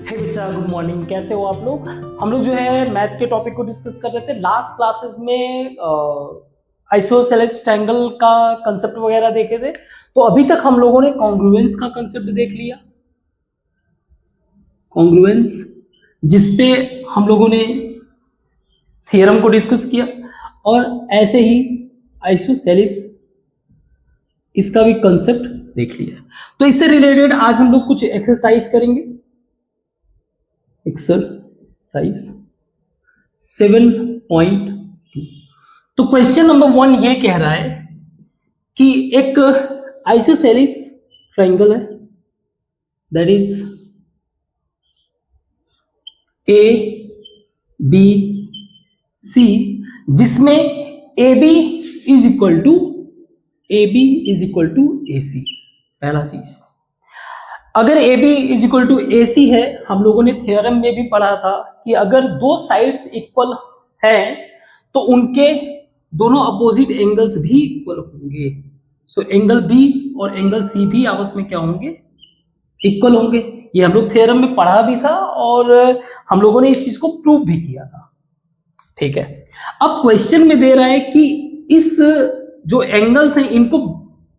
हे बच्चा, good morning. कैसे हो आप लोग? हम लोग जो है मैथ के टॉपिक को डिस्कस कर रहे थे। लास्ट क्लासेस में आइसोसेलेस ट्रायंगल का कंसेप्ट वगैरह देखे थे। तो अभी तक हम लोगों ने कॉन्ग्रुएंस का कंसेप्ट देख लिया। कॉन्ग्रुएंस, जिसपे हम लोगों ने थ्योरम को डिस्कस किया, और ऐसे ही आइसोसेलेस इसका भी कंसेप्ट देख लिया। तो इससे रिलेटेड आज हम लोग कुछ एक्सरसाइज करेंगे। एक्सरसाइज 7.2। तो क्वेश्चन नंबर 1 ये कह रहा है कि एक आइसोसेलेस ट्रायंगल है, that is A B C, जिसमें A B is equal to A C. पहला चीज, अगर A B is equal to A C है, हम लोगों ने थ्योरम में भी पढ़ा था कि अगर दो साइड्स इक्वल हैं तो उनके दोनों अपोजिट एंगल्स भी इक्वल होंगे। सो एंगल बी और एंगल सी भी आपस में क्या होंगे? इक्वल होंगे। ये हम लोग थ्योरम में पढ़ा भी था और हम लोगों ने इस चीज को प्रूव भी किया था। ठीक है, अब क्वेश्चन में दे रहा है कि इस जो एंगल्स हैं इनको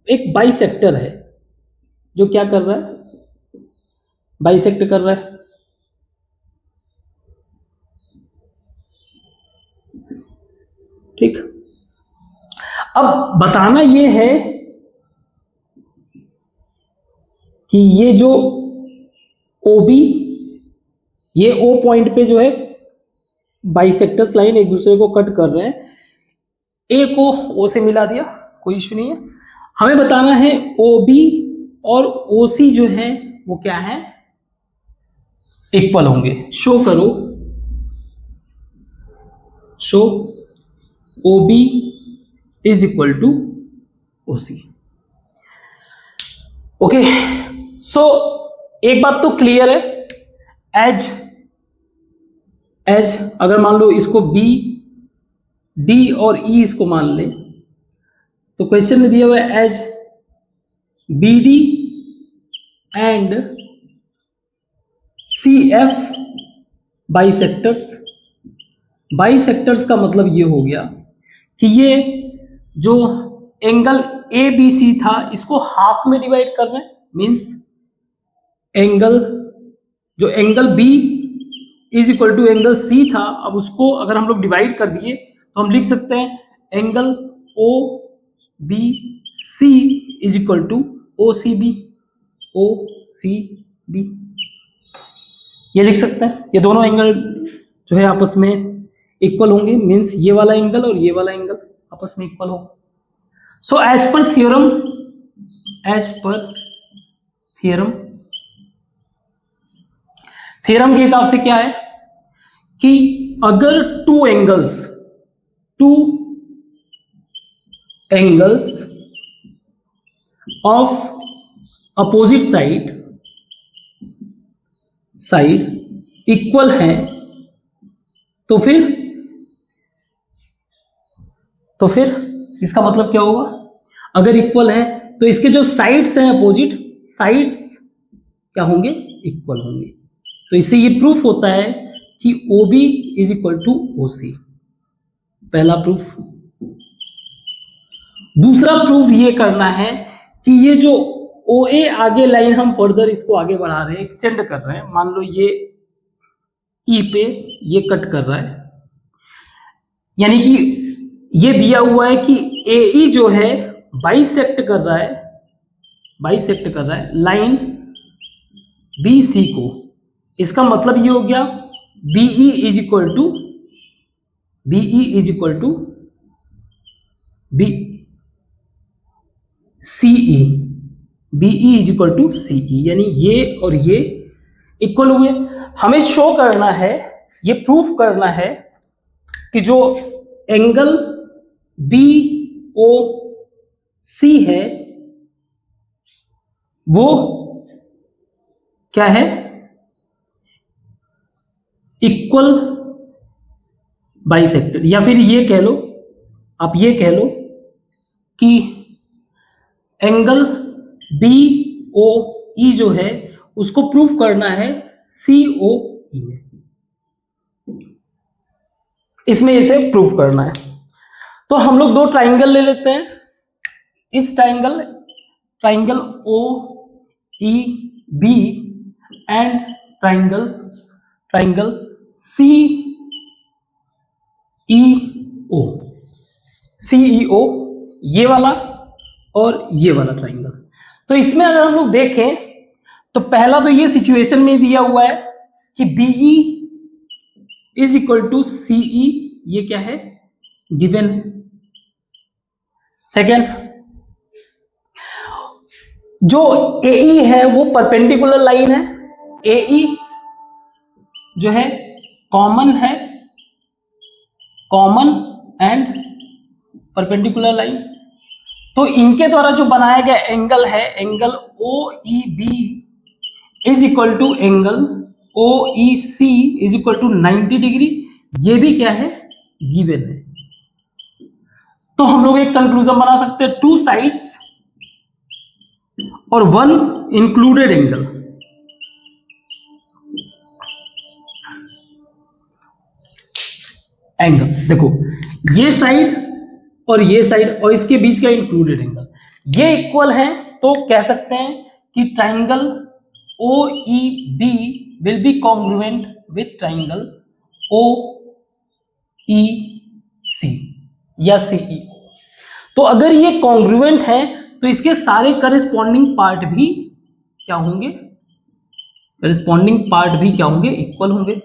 एक बाइसेक्टर है जो क्या कर रहा है? बाइसेक्ट कर रहा है। ठीक, अब बताना ये है कि ये जो OB, ये O पॉइंट पे जो है बाइसेक्टर्स लाइन एक दूसरे को कट कर रहे हैं। ए को O से मिला दिया, कोई इश्यू नहीं है। हमें बताना है OB और OC जो है वो क्या है? इक्वल होंगे। शो करो, show OB is equal to OC। Okay, so एक बात तो क्लियर है, एज अगर मान लो इसको B, D और E इसको मान ले, तो क्वेश्चन में दिया हुआ है as BD and CF bisectors. Bisectors का मतलब ये हो गया कि ये जो एंगल ABC था इसको हाफ में डिवाइड कर रहे हैं। मींस एंगल, जो angle B is equal to angle C था, अब उसको अगर हम लोग डिवाइड कर दिए तो हम लिख सकते हैं angle OBC is equal to OCB। ये लिख सकते हैं। ये दोनों एंगल जो है आपस में इक्वल होंगे। मींस ये वाला एंगल और ये वाला एंगल आपस में इक्वल होगा। सो एज पर थ्योरम के हिसाब से क्या है कि अगर two angles of opposite side equal हैं तो फिर इसका मतलब क्या होगा? अगर इक्वल है तो इसके जो साइड्स हैं, अपोजिट साइड्स क्या होंगे? इक्वल होंगे। तो इससे ये प्रूफ होता है कि OB is equal to OC। पहला प्रूफ। दूसरा प्रूफ ये करना है कि ये जो OA आगे लाइन हम फर्दर इसको आगे बढ़ा रहे हैं, एक्सटेंड कर रहे हैं। मान लो ये E पे ये कट कर रहा है, यानी कि ये दिया हुआ है कि AE जो है बाइसेक्ट कर रहा है लाइन BC को। इसका मतलब ये हो गया BE is equal to CE, यानी ये और ये इक्वल हुए। हमें शो करना है, ये प्रूफ करना है कि जो एंगल BOC है वो क्या है? Equal bisector. या फिर ये कह लो, आप ये कह लो कि एंगल BOE जो है उसको प्रूफ करना है COE में। इसमें इसे प्रूव करना है। तो हम लोग दो ट्राइंगल ले लेते हैं। इस triangle OEB and triangle CEO, ये वाला और ये वाला ट्राइंगल। तो इसमें अगर हम लोग देखें तो पहला तो ये सिचुएशन में दिया हुआ है कि BE is equal to CE, ये क्या है, गिवन है। सेकेंड, जो AE है वो परपेंडिकुलर लाइन है। AE जो है कॉमन एंड परपेंडिकुलर लाइन। तो इनके द्वारा जो बनाया गया एंगल है, angle OEB is equal to angle OEC is equal to 90 degree. ये भी क्या है, गिवन है। तो हम लोग एक कंक्लूजन बना सकते हैं, टू साइड्स और वन इंक्लूडेड एंगल। देखो ये साइड और ये साइड और इसके बीच का इंक्लूडेड एंगल ये इक्वल है, तो कह सकते हैं कि triangle OEB will be congruent with triangle OEC या CEO। तो अगर ये कॉन्ग्रुएंट है तो इसके सारे करस्पॉन्डिंग पार्ट भी क्या होंगे, इक्वल होंगे।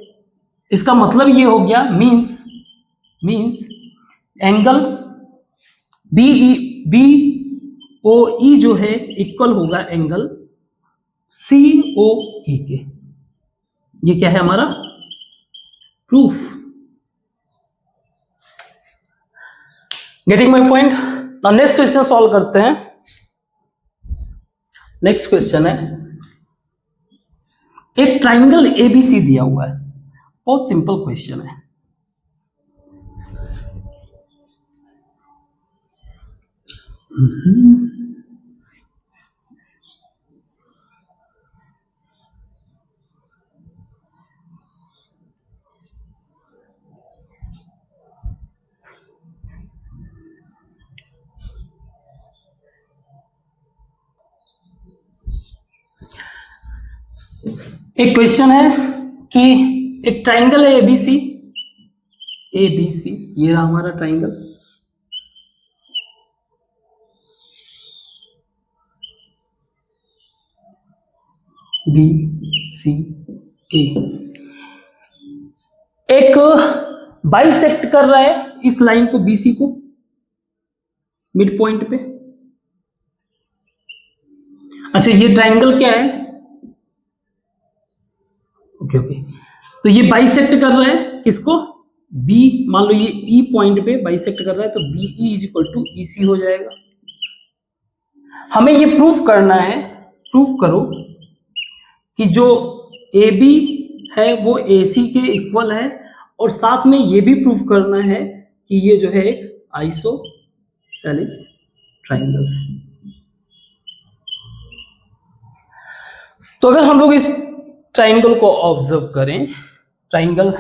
इसका मतलब ये हो गया, मींस एंगल BOE जो है इक्वल होगा एंगल COE के। ये क्या है हमारा proof. Getting my point. Now next question solve करते हैं। नेक्स्ट क्वेश्चन है, एक ट्राइंगल ABC दिया हुआ है, बहुत सिंपल क्वेश्चन है। एक क्वेश्चन है कि एक ट्राइंगल है ABC, ये रहा हमारा ट्राइंगल। BCA एक बाइसेक्ट कर रहा है इस लाइन को, BC को, मिड पॉइंट पे। अच्छा ये ट्राइंगल क्या है, ओके तो ये बाइसेक्ट कर रहा है किसको, B, मान लो ये E पॉइंट पे बाइसेक्ट कर रहा है, तो BE is equal to EC हो जाएगा। हमें ये प्रूफ करना है, प्रूफ करो कि जो AB है वो AC के इक्वल है, और साथ में ये भी प्रूफ करना है कि ये जो है एक आइसोसेलेस ट्राइंगल है। तो अगर हम लोग इस ट्राइंगल को ऑब्जर्व करें, ट्राइंगल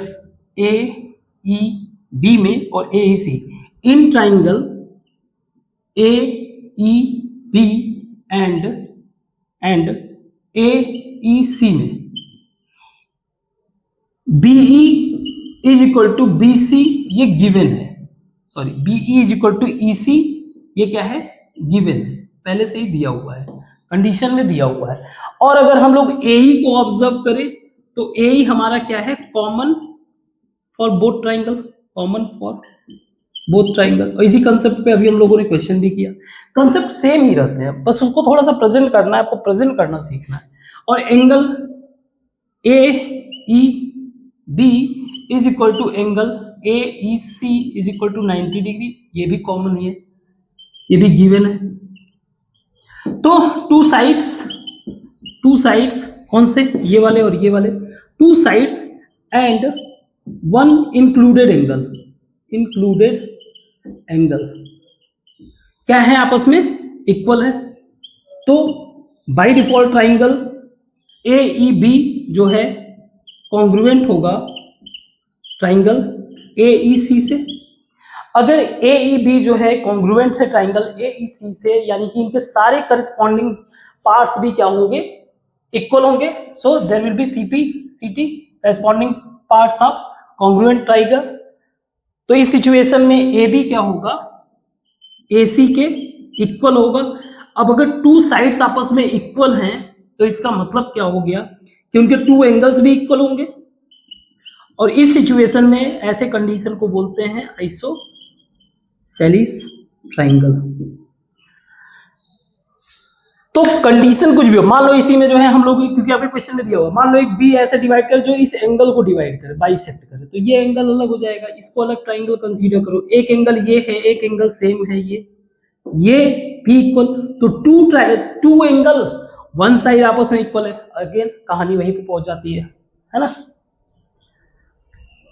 AEB में और AEC, in triangle AEB and AEC में BE is equal to BC ये गिवन है, sorry BE is equal to EC ये क्या है, गिवन है, पहले से ही दिया हुआ है, कंडीशन में दिया हुआ है। और अगर हम लोग AE को ऑब्जर्व करें तो AE हमारा क्या है, कॉमन फॉर बोथ ट्राइंगल, और इसी कंसेप्ट पे अभी हम लोगों ने क्वेश्चन भी किया। कंसेप्ट सेम ही रहते हैं, बस उसको थोड़ा सा प्रेजेंट करना है, आपको प्रेजेंट करना सीखना है। और angle AEB is equal to angle AEC is equal to 90 degree, ये भी कॉमन है, ये भी गिवन है। तो टू साइड्स कौन से, ये वाले और ये वाले, two sides and one included angle क्या है, आपस में इक्वल है। तो बाय डिफॉल्ट ट्राइंगल AEB जो है कॉन्ग्रुएंट होगा ट्राइंगल AEC से। अगर AEB जो है कॉन्ग्रुएंट है ट्राइंगल AEC से, यानी कि इनके सारे करस्पॉन्डिंग पार्ट्स भी क्या होंगे, इक्वल होंगे। So there will be CP/CT corresponding parts of congruent triangle. तो इस सिचुएशन में AB क्या होगा, AC के इक्वल होगा। अब अगर टू साइड्स आपस में इक्वल हैं तो इसका मतलब क्या हो गया कि उनके टू एंगल्स भी इक्वल होंगे, और इस सिचुएशन में ऐसे कंडीशन को बोलते हैं आइसोसेलेस ट्राइंगल। तो कंडीशन कुछ भी हो, मान लो इसी में जो है हम लोग, क्योंकि आपके क्वेश्चन में दिया हुआ, मान लो एक बी ऐसे डिवाइड कर जो इस एंगल को डिवाइड करे, बाइसेक्ट करे, तो ये एंगल अलग हो जाएगा, इसको अलग ट्राइंगल कंसीडर करो। एक एंगल ये है, एक एंगल सेम है, ये भी इक्वल, तो टू एंगल वन साइड आपस में इक्वल है। अगेन कहानी वहीं पे पहुंच जाती है ना।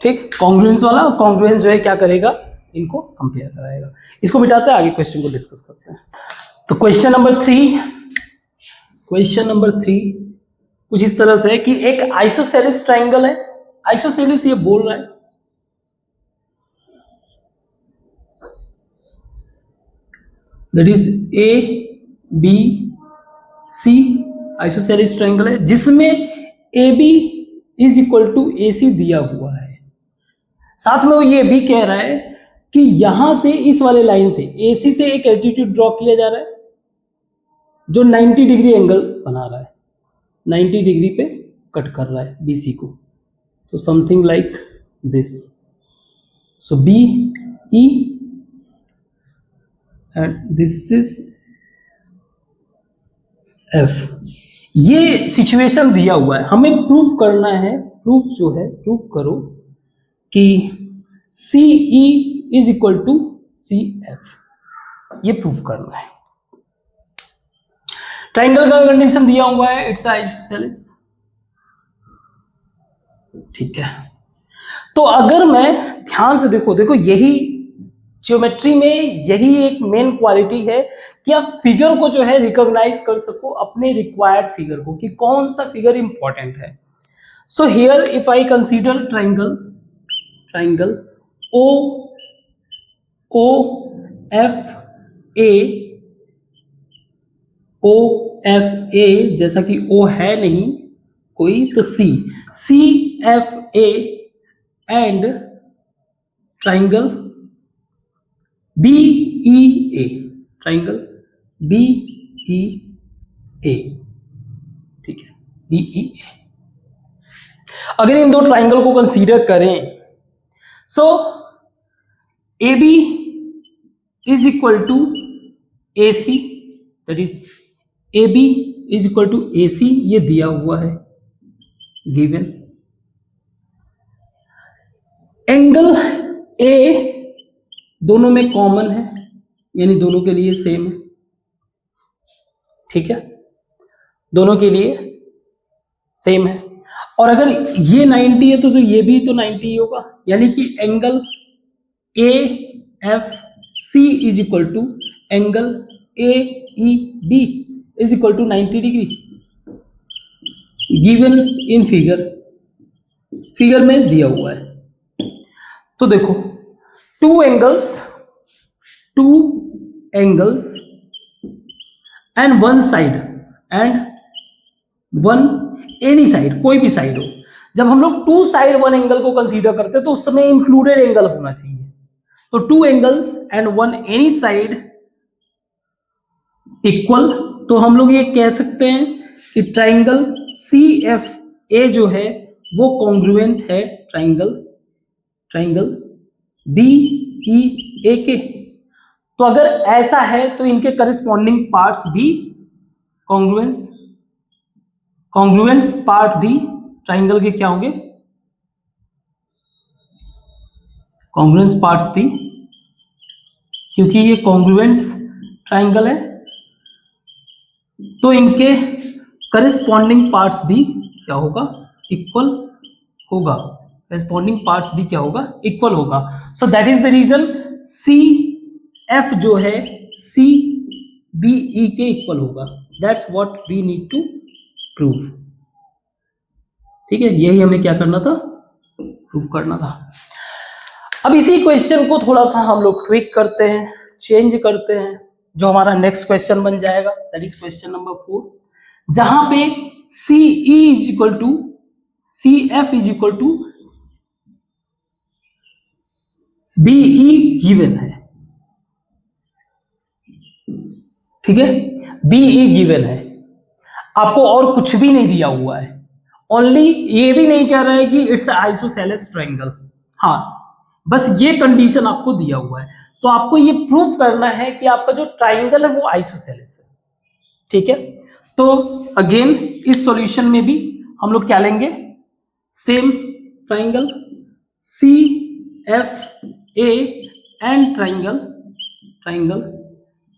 ठीक, कॉन्ग्रुएंस वाला, कॉन्ग्रुएंस जो है क्या करेगा, इनको कंपेयर कराएगा। इसको मिटाते हैं, आगे क्वेश्चन को डिस्कस करते हैं। तो क्वेश्चन नंबर 3 कुछ इस तरह से है कि एक आइसोसेलेस ट्राइंगल है, आइसोसेलेस ये बोल रहा है, that is ABC isosceles triangle है, जिसमें AB is equal to AC दिया हुआ है। साथ में वो ये भी कह रहा है कि यहां से इस वाले लाइन से AC से एक एल्टीट्यूड ड्रॉ किया जा रहा है जो 90 डिग्री एंगल बना रहा है, 90 डिग्री पे कट कर रहा है BC को। तो something like this, so BE and this is F। ये सिचुएशन दिया हुआ है, हमें प्रूफ करना है, प्रूफ करो कि CE is equal to CF, ये प्रूफ करना है। ट्राइंगल का कंडीशन दिया हुआ है, इट्स आइसोसेलेस। ठीक है, तो अगर मैं ध्यान से देखो यही ज्योमेट्री में यही एक मेन क्वालिटी है कि आप फिगर को जो है रिकॉग्नाइज कर सको, अपने रिक्वायर्ड फिगर को, कि कौन सा फिगर इंपॉर्टेंट है। So here if I consider triangle OFA, जैसा कि O है नहीं कोई, तो CFA एंड ट्राइंगल BEA, ठीक है, BEA। अगर इन दो ट्राइंगल को कंसीडर करें, so AB is equal to AC, that is AB is equal to AC, ये दिया हुआ है गिवन। एंगल A दोनों में कॉमन है, यानी दोनों के लिए सेम है। ठीक है, दोनों के लिए सेम है, और अगर ये 90 है तो ये भी तो 90 ही होगा, यानी कि angle AFC is equal to angle AEB is equal to 90 degree given in figure में दिया हुआ है। तो देखो two angles and one side and one any side, कोई भी साइड हो, जब हम लोग टू साइड वन एंगल को कंसीडर करते हैं तो उस समय इंक्लूडेड एंगल होना चाहिए। तो to angles and one any side equal, तो हम लोग ये कह सकते हैं कि ट्राइंगल CFA जो है वो कॉन्ग्रुएंट है ट्राइंगल BEA के। तो अगर ऐसा है तो इनके करस्पॉन्डिंग पार्ट्स भी कॉन्ग्रुएंस पार्ट भी ट्राइंगल के क्या होंगे, कॉन्ग्रुएंस पार्ट्स भी, क्योंकि ये कॉन्ग्रुएंस ट्राइंगल है तो इनके करस्पॉन्डिंग पार्ट्स भी क्या होगा, इक्वल होगा, करस्पॉन्डिंग पार्ट्स भी क्या होगा, इक्वल होगा। So that is the reason CF जो है CBE के इक्वल होगा। That's what we need to prove. ठीक है, यही हमें क्या करना था, प्रूव करना था। अब इसी क्वेश्चन को थोड़ा सा हम लोग ट्विक करते हैं, चेंज करते हैं, जो हमारा नेक्स्ट क्वेश्चन बन जाएगा, दैट इज क्वेश्चन नंबर 4, जहां पे CE is equal to CF is equal to BE given है। ठीक है, BE गिवन है, आपको और कुछ भी नहीं दिया हुआ है, ओनली ये भी नहीं कह रहा है कि इट्स आइसोसेलेस ट्रायंगल, हाँ बस ये कंडीशन आपको दिया हुआ है। तो आपको ये प्रूफ करना है कि आपका जो ट्रायंगल है वो आइसोसेलेस है। ठीक है, तो अगेन इस सॉल्यूशन में भी हम लोग क्या लेंगे, same triangle CFA and triangle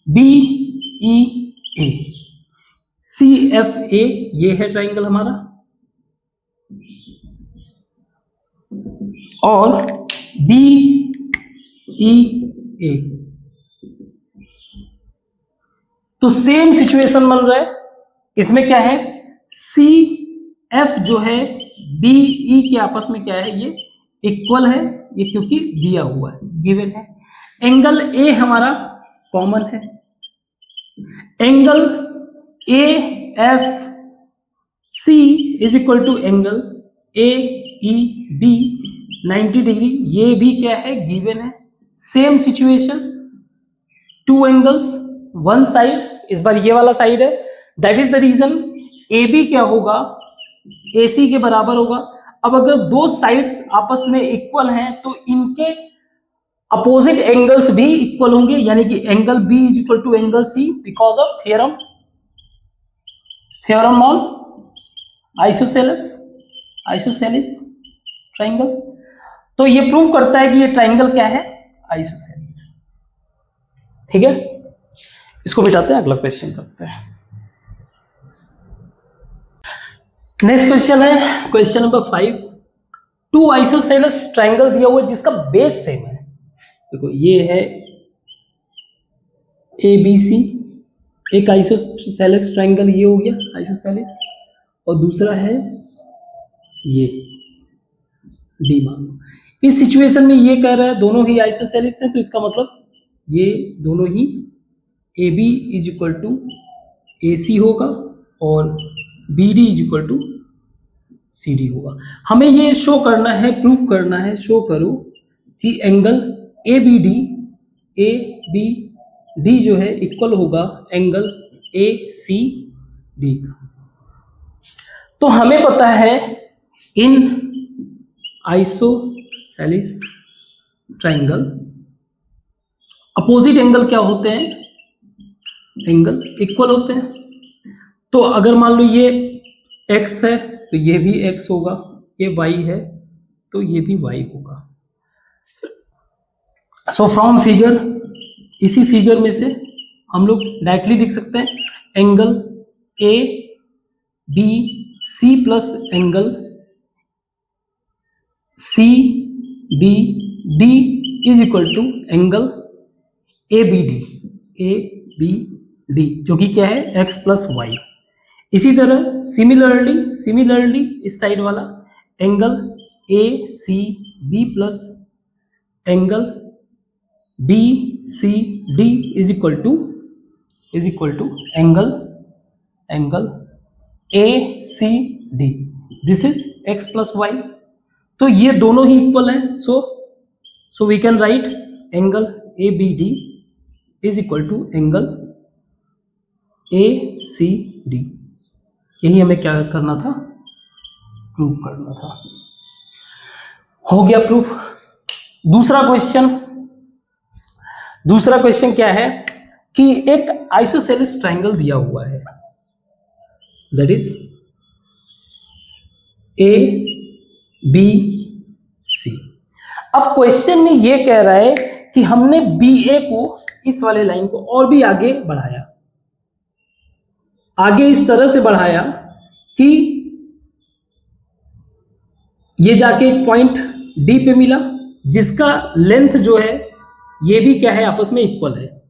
BEA। CFA ये है ट्रायंगल हमारा, और BEA, तो सेम सिचुएशन बन रहा है। इसमें क्या है, CF जो है BE के आपस में क्या है, ये इक्वल है, ये क्योंकि दिया हुआ है, गिवन है। एंगल A हमारा कॉमन है, angle AFC is equal to angle AEB 90 degree, ये भी क्या है, गिवन है। Same situation, two angles, one side, इस बार ये वाला साइड है, that is the reason AB क्या होगा, AC के बराबर होगा। अब अगर दो साइड्स आपस में इक्वल हैं तो इनके अपोजिट एंगल्स भी इक्वल होंगे, यानी कि angle B is equal to angle C because of theorem on isosceles triangle. तो ये प्रूव करता है कि ये ट्रायंगल क्या है, आइसोसेलेस। ठीक है, इसको मिटाते हैं, अगला क्वेश्चन करते हैं। नेक्स्ट क्वेश्चन है question number 5, two isosceles triangle दिया हुआ है जिसका बेस सेम है। देखो ये है ABC, एक आइसोसेलेस ट्रायंगल ये हो गया आइसोसेलेस, और दूसरा है ये D मान लो। इस सिचुएशन में ये कह रहा है दोनों ही आइसोसेलेस हैं, तो इसका मतलब ये दोनों ही AB is equal to AC होगा और BD is equal to CD होगा। हमें ये शो करना है, प्रूफ करना है, शो करो कि एंगल ABD जो है इक्वल होगा एंगल ACD का। तो हमें पता है इन आइसोसेलेस ट्रायंगल अपोजिट एंगल क्या होते हैं, एंगल इक्वल होते हैं। तो अगर मान लो ये x है तो ये भी x होगा, ये y है तो ये भी y होगा। सो फ्रॉम फिगर, इसी फिगर में से हम लोग डायरेक्टली लिख सकते हैं angle ABC plus angle CBD is equal to angle ABD, जो कि क्या है x प्लस वाई। इसी तरह सिमिलरली इस साइड वाला angle ACB plus angle BCD is equal to angle ACD, this is x plus Y. तो ये दोनों ही इक्वल हैं, so we can write angle ABD is equal to angle ACD। यही हमें क्या करना था, प्रूफ करना था। हो गया प्रूफ। दूसरा क्वेश्चन क्या है कि एक आइसोसेलेस ट्रायंगल दिया हुआ है, दैट इज ABC। अब क्वेश्चन में ये कह रहा है कि हमने BA को, इस वाले लाइन को और भी आगे बढ़ाया, आगे इस तरह से बढ़ाया कि ये जाके एक पॉइंट D पे मिला जिसका लेंथ जो है ये भी क्या है, आपस में इक्वल है।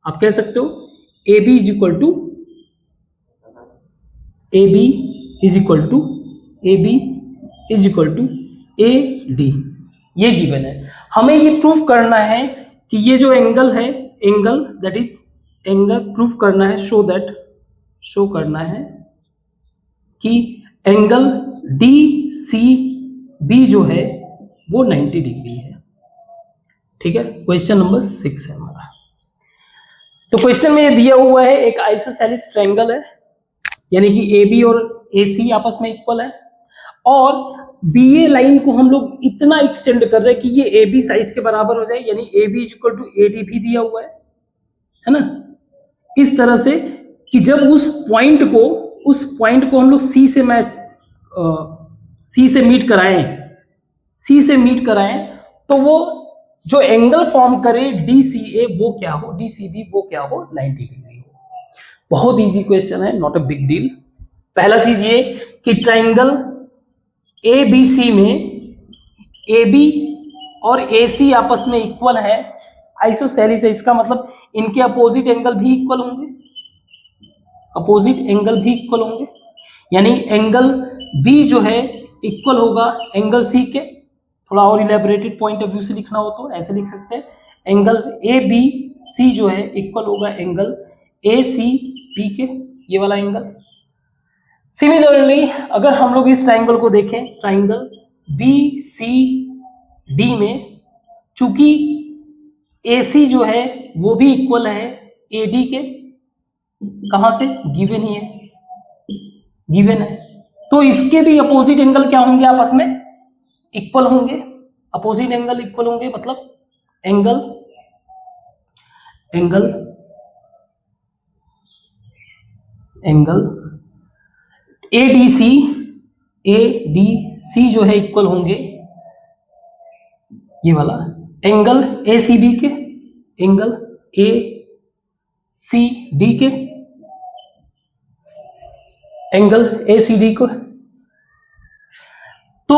आप कह सकते हो AB is equal to A B is equal to A D, ये गिवन है। हमें ये प्रूफ करना है कि ये जो एंगल है, angle that is angle proof करना है, शो करना है कि एंगल डी सी बी जो है वो 90 डिग्री है। ठीक है, क्वेश्चन नंबर 6 है हमारा। तो क्वेश्चन में ये दिया हुआ है एक आइसोसेलेस ट्रायंगल है, यानी कि ए बी और ए सी आपस में इक्वल है, और बी ए लाइन को हम लोग इतना एक्सटेंड कर रहे हैं कि ये ए बी साइज के बराबर हो जाए, यानी A B is equal to A D भी दिया हुआ है ना, इस तरह से कि जब उस पॉइंट को हम लोग सी से मीट कराएं तो वो जो एंगल फॉर्म करे डी सी ए वो क्या हो, डी सी बी वो क्या हो, 90 डिग्री हो। बहुत इजी क्वेश्चन है, नॉट अ बिग डील। पहला चीज ये कि ट्राइंगल ए बी सी में ए बी और ए सी आपस में इक्वल है, आइसोसेलेस है, इसका मतलब इनके अपोजिट एंगल भी इक्वल होंगे, यानी एंगल बी जो है इक्वल होगा एंगल सी के। थोड़ा और इलेबोरेटेड पॉइंट ऑफ व्यू से लिखना हो तो ऐसे लिख सकते हैं, एंगल ए बी सी जो है इक्वल होगा एंगल ए सी बी के, ये वाला एंगल। सिमिलरली अगर हम लोग इस ट्राइंगल को देखें, ट्राइंगल बी सी डी में चूंकि ए सी जो है वो भी इक्वल है ए डी के, कहां से, गिवन ही है, गिवन है, तो इसके भी अपोजिट एंगल क्या होंगे, आपस में इक्वल होंगे, अपोजिट एंगल इक्वल होंगे, मतलब एंगल ए डी सी जो है इक्वल होंगे ये वाला एंगल ए सी बी के, एंगल ए सी डी के, एंगल ए सी डी को। तो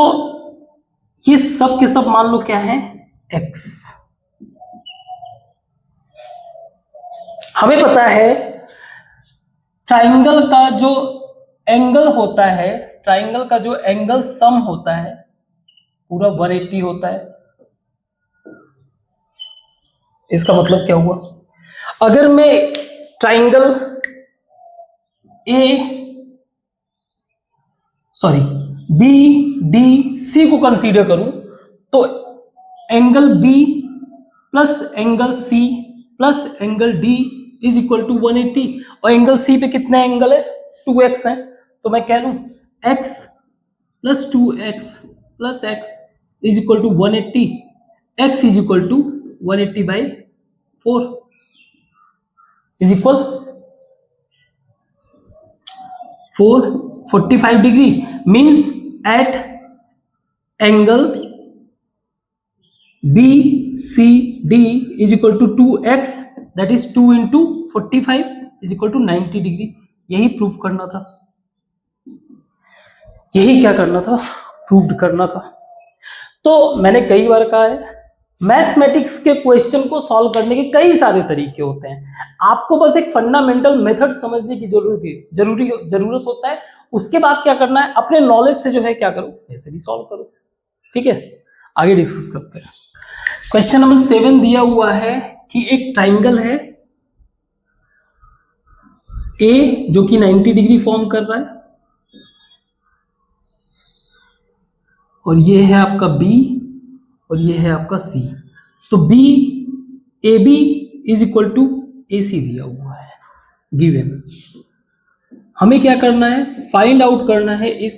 ये सब के सब मान लो क्या है, एक्स। हमें पता है ट्राइंगल का जो एंगल होता है, ट्राइंगल का जो एंगल सम होता है पूरा 180 होता है। इसका मतलब क्या हुआ, अगर मैं ट्राइंगल बी डी सी को कंसीडर करूं तो angle B plus angle C plus angle D is equal to 180, और एंगल सी पे कितना एंगल है, 2x है, तो मैं कह लूं x plus 2x plus x is equal to 180, x is equal to 180 by 4 is equal 445 degree, means at angle B C D is equal to 2x, that is 2 into 45 is equal to 90 degree. यही proof करना था, यही क्या करना था, prove करना था। तो मैंने कई बार कहा है मैथमेटिक्स के क्वेश्चन को सॉल्व करने के कई सारे तरीके होते हैं, आपको बस एक फंडामेंटल मेथड समझने की जरूरत होता है। उसके बाद क्या करना है, अपने नॉलेज से जो है क्या करो, ऐसे भी सॉल्व करो। ठीक है, आगे डिस्कस करते हैं। क्वेश्चन नंबर 7 दिया हुआ है कि एक ट्राइंगल है ए जो कि 90 डिग्री फॉर्म कर रहा है, और ये है आपका बी और ये है आपका सी। तो B A B is equal to A C दिया हुआ है गिवन। हमें क्या करना है, फाइंड आउट करना है इस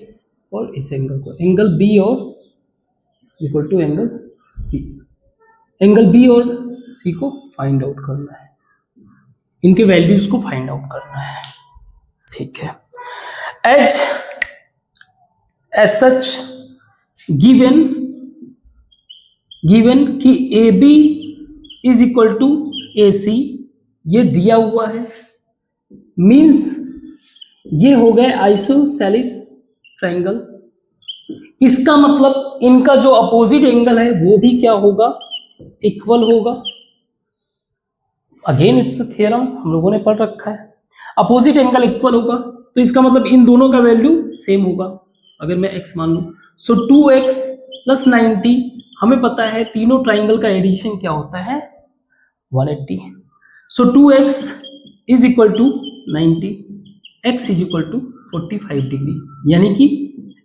और इस एंगल को, एंगल बी और equal to angle C, angle B और सी को फाइंड आउट करना है, इनके वैल्यूज को फाइंड आउट करना है। ठीक है, एज सच गिवन कि A B is equal to A C, ये दिया हुआ है, मीन्स ये हो गए आइसोसेलेस ट्रायंगल। इसका मतलब इनका जो अपोजिट एंगल है वो भी क्या होगा, इक्वल होगा। अगेन इट्स अ थ्योरम, हम लोगों ने पढ़ रखा है, अपोजिट एंगल इक्वल होगा, तो इसका मतलब इन दोनों का वैल्यू सेम होगा। अगर मैं x मान लूं, सो 2x प्लस 90, हमें पता है तीनों ट्राइंगल का एडिशन क्या होता है 180। So 2x is equal to 90, x is equal to 45 degree, यानी कि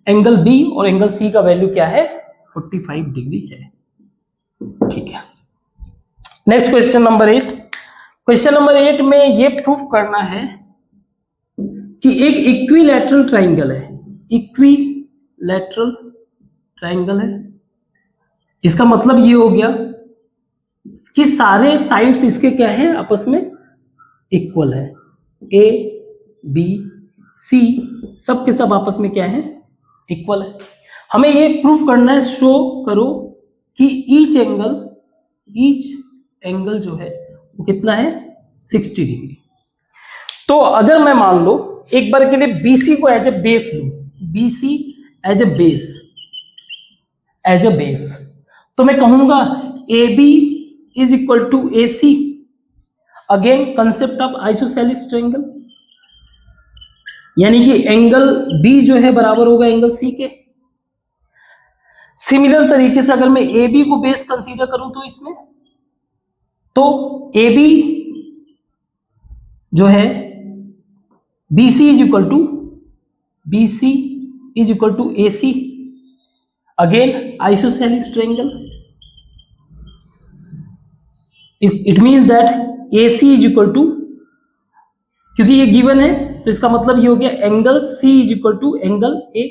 एंगल B और एंगल C का वैल्यू क्या है 45 डिग्री है। ठीक है, next question number 8। Question number 8 में ये प्रूफ करना है कि एक इक्विलैटरल ट्राइंगल है, इक्विलैटरल ट्राइंगल है, इसका मतलब ये हो गया कि सारे साइड्स इसके क्या हैं आपस में इक्वल है, A B C सब के सब आपस में क्या है इक्वल है। हमें ये प्रूफ करना है, शो करो कि ईच एंगल जो है वो कितना है 60 डिग्री। तो अगर मैं मान लो एक बार के लिए BC को एज ए बेस लूं, BC एज ए बेस, तो मैं कहूंगा AB is equal to AC, again concept of isosceles triangle, यानी कि एंगल B जो है बराबर होगा एंगल C के। सिमिलर तरीके से अगर मैं AB को बेस कंसीडर करूं तो इसमें, तो AB जो है BC is equal to AC, again isosceles triangle, it means that AC is equal to, क्योंकि ये गिवन है तो इसका मतलब ये हो गया angle C is equal to angle A,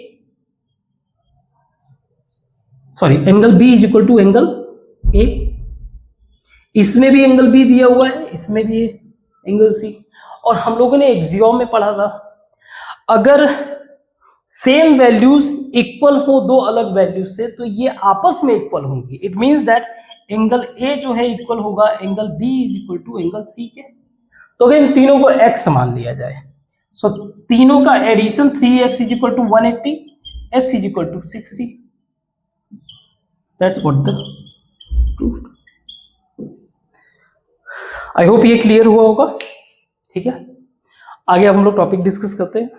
sorry angle B is equal to angle A। इसमें भी एंगल B दिया हुआ है, इसमें भी एंगल C। और हम लोगों ने एक्सियोम में पढ़ा था, अगर सेम वैल्यूज इक्वल हो दो अलग वैल्यूज से तो ये आपस में इक्वल होंगी। It means that angle A जो है इक्वल होगा angle B is equal to angle C के। तो अगर इन तीनों को x मान लिया जाए, सो तीनों का addition 3x is equal to 180, x is equal to 60। That's what the proof. I hope ये क्लियर हुआ होगा। ठीक है, आगे हम लोग टॉपिक डिस्कस करते हैं।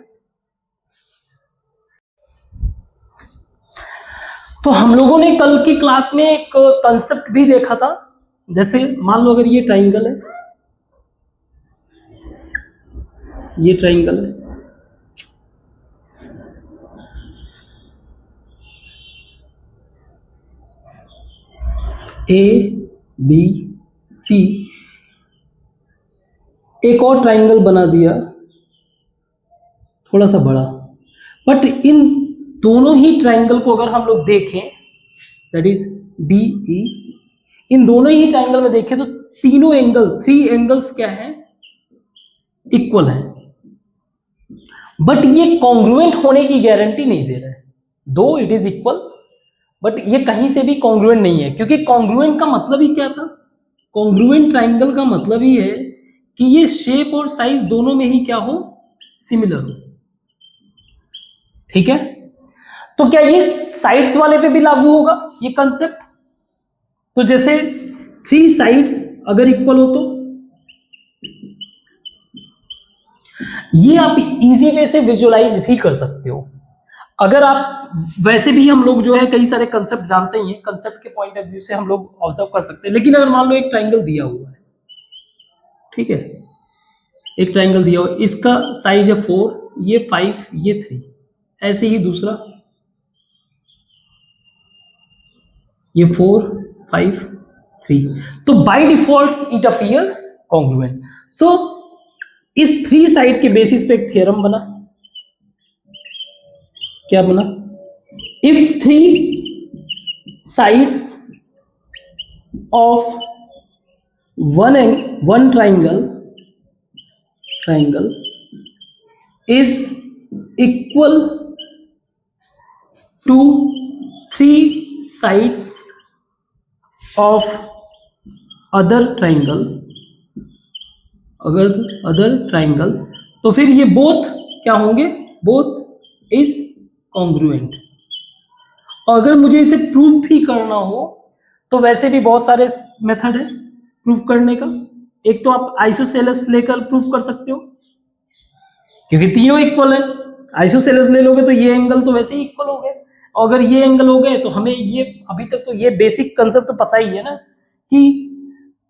तो हम लोगों ने कल की क्लास में एक कंसेप्ट भी देखा था, जैसे मान लो अगर ये ट्राइंगल है, ये ट्राइंगल है, A B C, एक और ट्राइंगल बना दिया थोड़ा सा बड़ा, बट इन दोनों ही ट्राइंगल को अगर हम लोग देखें, दैट इज DE, इन दोनों ही ट्राइंगल में देखें तो तीनों एंगल, 3 एंगल्स क्या हैं इक्वल है, बट ये कॉन्ग्रुएंट होने की गारंटी नहीं दे रहा है। दो इट इज इक्वल, बट ये कहीं से भी कॉन्ग्रुएंट नहीं है, क्योंकि कॉन्ग्रुएंट का मतलब ही क्या था, कॉन्ग्रुएंट ट्राइंगल का मतलब ही है कि ये शेप और साइज दोनों में ही क्या हो, सिमिलर हो। ठीक है, तो क्या ये साइड्स वाले पे भी लागू होगा ये कंसेप्ट? तो जैसे 3 साइड्स अगर इक्वल हो तो ये आप इजी वे से विजुअलाइज भी कर सकते हो। अगर आप वैसे भी हम लोग जो है कई सारे कंसेप्ट जानते ही हैं, कंसेप्ट के पॉइंट ऑफ व्यू से हम लोग ऑब्जर्व कर सकते हैं। लेकिन अगर मान लो एक ट्राइंगल दिया हुआ है, ठीक है, एक ट्राइंगल दिया हुआ है, इसका साइज है 4, ये 5, ये 3, ऐसे ही दूसरा ये 4, 5, 3, तो by default it appear congruent. So इस 3 साइड के बेसिस पे एक थ्योरम बना, क्या बना, if 3 sides of one triangle is equal to 3 sides of other triangle, तो फिर ये बोथ क्या होंगे, बोथ इज कॉन्ग्रुएंट। और अगर मुझे इसे प्रूफ भी करना हो तो वैसे भी बहुत सारे मेथड है प्रूफ करने का। एक तो आप आइसोसेलेस लेकर प्रूफ कर सकते हो, क्योंकि तीनों इक्वल है, आइसोसेलेस ले लोगे तो ये एंगल तो वैसे ही इक्वल हो गए, और अगर ये एंगल हो गए तो हमें ये अभी तक तो ये बेसिक कंसेप्ट तो पता ही है ना कि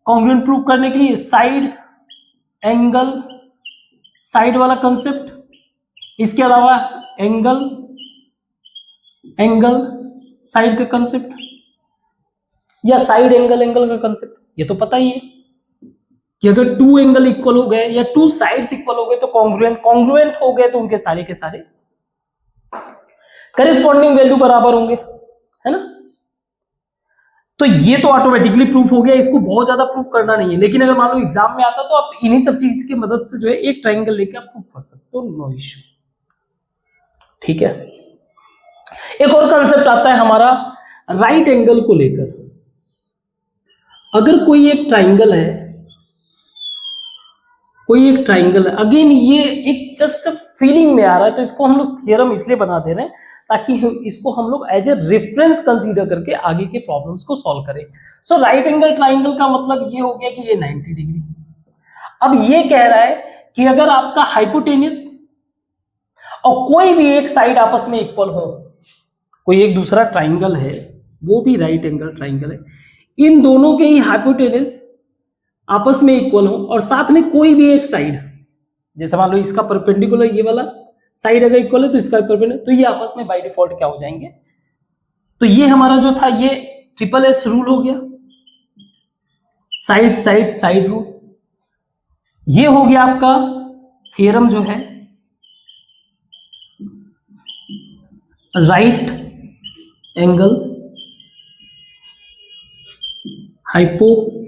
कॉन्ग्रुएंट प्रूव करने के लिए साइड एंगल, साइड वाला कंसेप्ट, इसके अलावा एंगल एंगल साइड का कंसेप्ट, या साइड एंगल एंगल का कंसेप्ट, ये तो पता ही है कि अगर टू एंगल इक्वल हो गए या टू साइड्स इक्वल हो गए तो कॉन्ग्रुएंट, कॉन्ग्रुएंट हो गए तो उनके सारे के सारे करेस्पॉन्डिंग वैल्यू बराबर होंगे, है ना। तो ये तो ऑटोमेटिकली प्रूफ हो गया, इसको बहुत ज्यादा प्रूफ करना नहीं है, लेकिन अगर मान लो एग्जाम में आता तो आप इन्हीं सब चीज की मदद से जो है एक ट्राइंगल लेके आप प्रूफ कर सकते हो, नो इश्यू। ठीक है, एक और कंसेप्ट आता है हमारा राइट एंगल को लेकर। अगर कोई एक ट्राइंगल है, कोई एक ट्राइंगल है, अगेन ये एक जस्ट फीलिंग में आ रहा है, तो इसको हम लोग थ्योरम इसलिए बना दे रहे हैं ताकि इसको हम लोग एज ए रेफरेंस कंसीडर करके आगे के प्रॉब्लम्स को सॉल्व करें। सो राइट एंगल ट्राइंगल का मतलब ये हो गया कि ये 90 डिग्री। अब ये कह रहा है कि अगर आपका हाइपोटेन्यूस और कोई भी एक साइड आपस में इक्वल हो, कोई एक दूसरा ट्राइंगल है वो भी राइट एंगल ट्राइंगल है, इन दोनों के ही हाइपोटेन्यूस आपस में इक्वल हो और साथ में कोई भी एक साइड, जैसे मान लो इसका परपेंडिकुलर ये वाला साइड अगर इक्वल है तो इसका परपेंडिकुलर, तो ये आपस में बाय डिफॉल्ट क्या हो जाएंगे। तो ये हमारा जो था ये ट्रिपल एस रूल हो गया, साइड साइड साइड रूल। ये हो गया आपका थ्योरम जो है राइट एंगल हाइपोटेन्यूस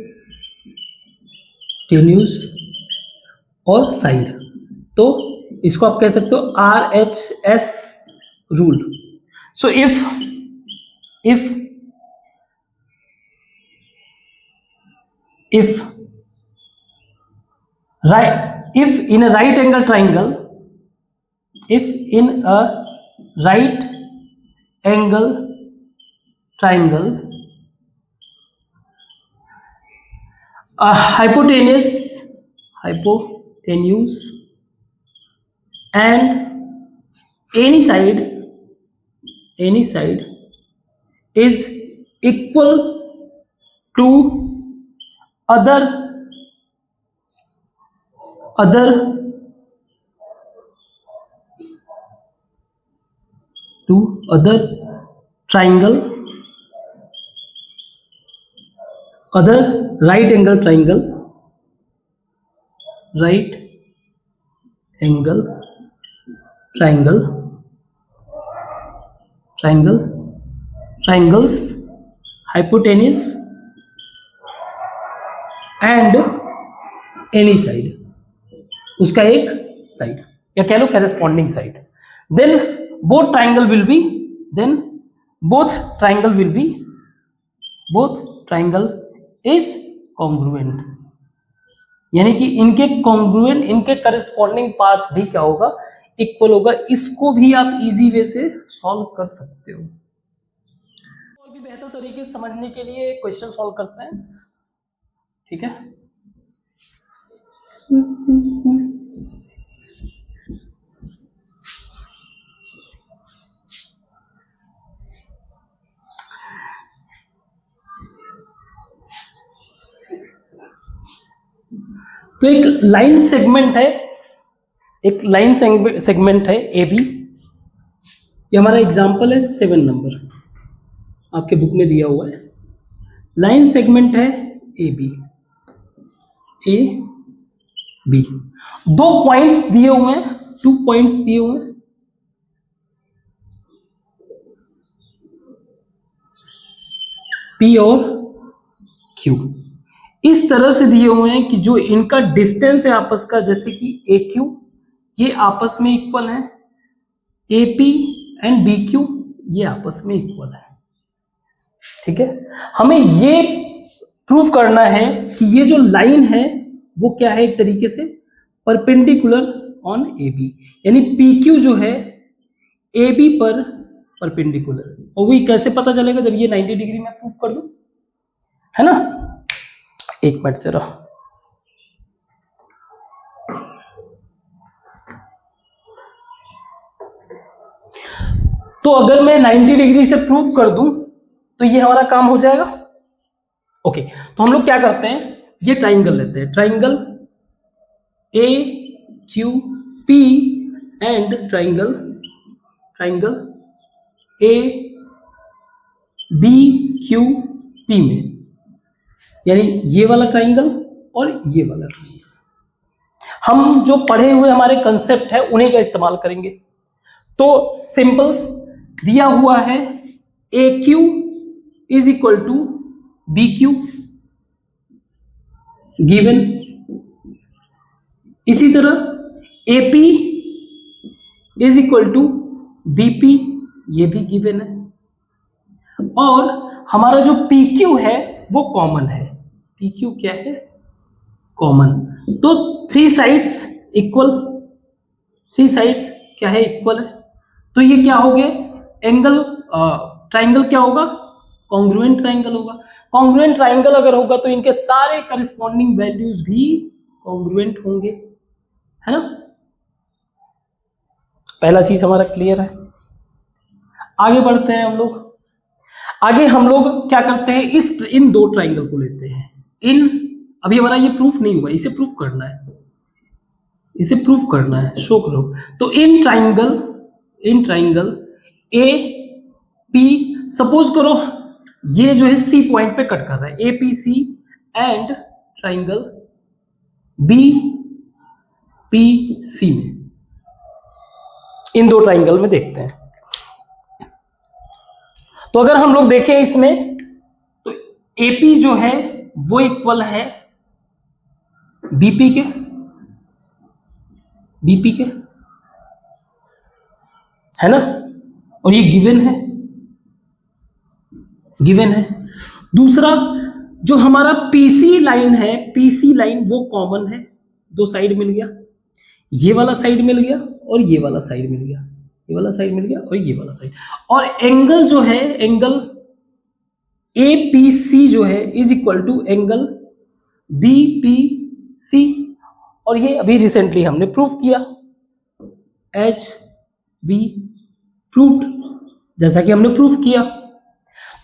और साइड, तो इसको आप कह सकते हो RHS rule. So if in a right angle triangle, if in a right angle triangle a hypotenuse and any side is equal to other triangle, other right angle triangle triangles hypotenuse and any side, उसका एक side या कह लो corresponding side, then both triangle is congruent, यानी कि इनके congruent, इनके corresponding parts भी क्या होगा, इक्वल होगा। इसको भी आप इजी वे से सॉल्व कर सकते हो। और भी बेहतर तरीके से समझने के लिए क्वेश्चन सॉल्व करते हैं, ठीक है। तो एक लाइन सेगमेंट है AB, ये हमारा एग्जांपल है 7 नंबर आपके बुक में दिया हुआ है। लाइन सेगमेंट है AB, दो पॉइंट्स दिए हुए हैं, 2 पॉइंट्स दिए हुए हैं, P और Q इस तरह से दिए हुए हैं कि जो इनका डिस्टेंस है आपस का, जैसे कि AQ ये आपस में इक्वल है, AP एंड BQ ये आपस में इक्वल है, ठीक है। हमें ये प्रूव करना है कि ये जो लाइन है वो क्या है, एक तरीके से परपेंडिकुलर ऑन AB, यानी PQ जो है AB पर परपेंडिकुलर। और वही कैसे पता चलेगा, जब ये 90 डिग्री में प्रूव कर दूं, है ना। एक मिनट जरा, तो अगर मैं 90 डिग्री से प्रूव कर दूं तो ये हमारा काम हो जाएगा। ओके, तो हम लोग क्या करते हैं, ये ट्राइंगल लेते हैं, triangle A Q P and triangle A B Q P में, यानी ये वाला ट्राइंगल और ये वाला ट्राइंगल। हम जो पढ़े हुए हमारे कंसेप्ट है उन्हीं का इस्तेमाल करेंगे। तो सिंपल दिया हुआ है A Q is equal to B Q given, इसी तरह A P is equal to B P, ये भी गिवन है, और हमारा जो पी क्यू है वो कॉमन है। पी क्यू क्या है, कॉमन। तो three sides equal, three sides क्या है, इक्वल है। तो ये क्या हो गया, एंगल ट्राइंगल क्या होगा, कॉन्ग्रुएंट ट्राइंगल होगा। कॉन्ग्रुएंट ट्राइंगल अगर होगा तो इनके सारे करस्पॉन्डिंग वैल्यूज भी कॉन्ग्रुएंट होंगे, है ना। पहला चीज हमारा क्लियर है। आगे बढ़ते हैं हम लोग। आगे हम लोग क्या करते हैं, इन दो ट्राइंगल को लेते हैं। अभी हमारा ये प्रूफ नहीं हुआ, इसे प्रूफ करना है, इसे प्रूफ करना है, शो करो। तो इन ट्राइंगल ए पी, सपोज करो ये जो है सी पॉइंट पे कट कर रहा है, A P C, and triangle B P C में, इन दो ट्राइंगल में देखते हैं। तो अगर हम लोग देखें इसमें, तो एपी जो है वो इक्वल है बीपी के, है ना, और ये गिवन है। दूसरा जो हमारा पीसी लाइन है, पीसी लाइन वो कॉमन है, दो साइड मिल गया, ये वाला साइड मिल गया और ये वाला साइड मिल गया, ये वाला साइड मिल गया और ये वाला साइड। और एंगल जो है, एंगल ए पी सी जो है is equal to angle B P C, और ये अभी रिसेंटली हमने प्रूफ किया, एच बी प्रूव्ड, जैसा कि हमने प्रूफ किया।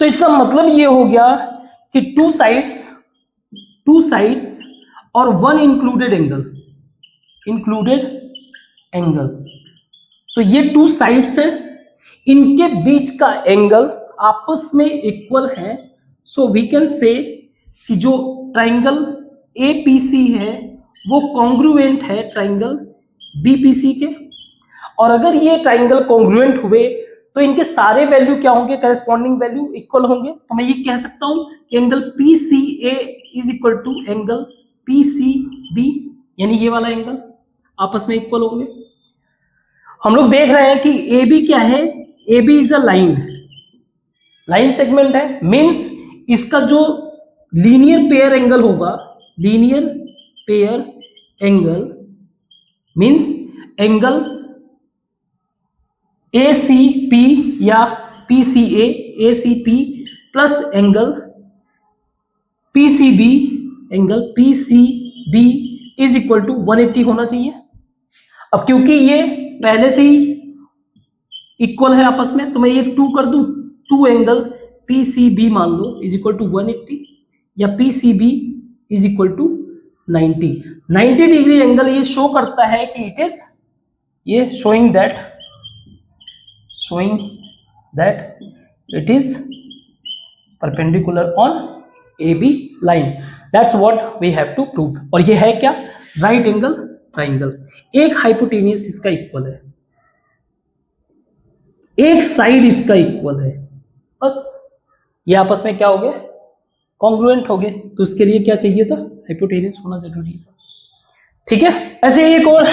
तो इसका मतलब ये हो गया कि टू साइड्स और वन इंक्लूडेड एंगल, तो ये टू साइड्स है, इनके बीच का एंगल आपस में इक्वल है। सो वी कैन से कि जो ट्राइंगल एपीसी है वो कॉन्ग्रुएंट है ट्राइंगल बीपीसी के। और अगर ये ट्राइंगल कॉन्ग्रुएंट हुए तो इनके सारे वैल्यू क्या होंगे, करस्पॉन्डिंग वैल्यू इक्वल होंगे। तो मैं ये कह सकता हूं कि angle PCA is equal to angle PCB, यानी ये वाला एंगल आपस में इक्वल होंगे। हम लोग देख रहे हैं कि ए बी क्या है, A B is a line segment है, मींस इसका जो लीनियर पेयर एंगल होगा, linear pair angle means angle A C P या P C A C P plus angle P C B is equal to 180 होना चाहिए। अब क्योंकि ये पहले से ही इक्वल है आपस में, तो मैं ये 2 कर दूं, 2 एंगल पी सी बी मान लो इज इक्वल टू 180, या P C B is equal to 90 degree angle ये शो करता है कि इट इज, ये showing that it is perpendicular on A B line. That's what we have to prove. और ये है क्या, राइट एंगल ट्राइंगल। एक हाइपोटेनियस इसका इक्वल है, एक साइड इसका इक्वल है, बस ये आपस में क्या हो गया, कॉन्ग्रुएंट हो गए। तो उसके लिए क्या चाहिए था, हाइपोटेनियस होना जरूरी था। ठीक है, ऐसे ही एक और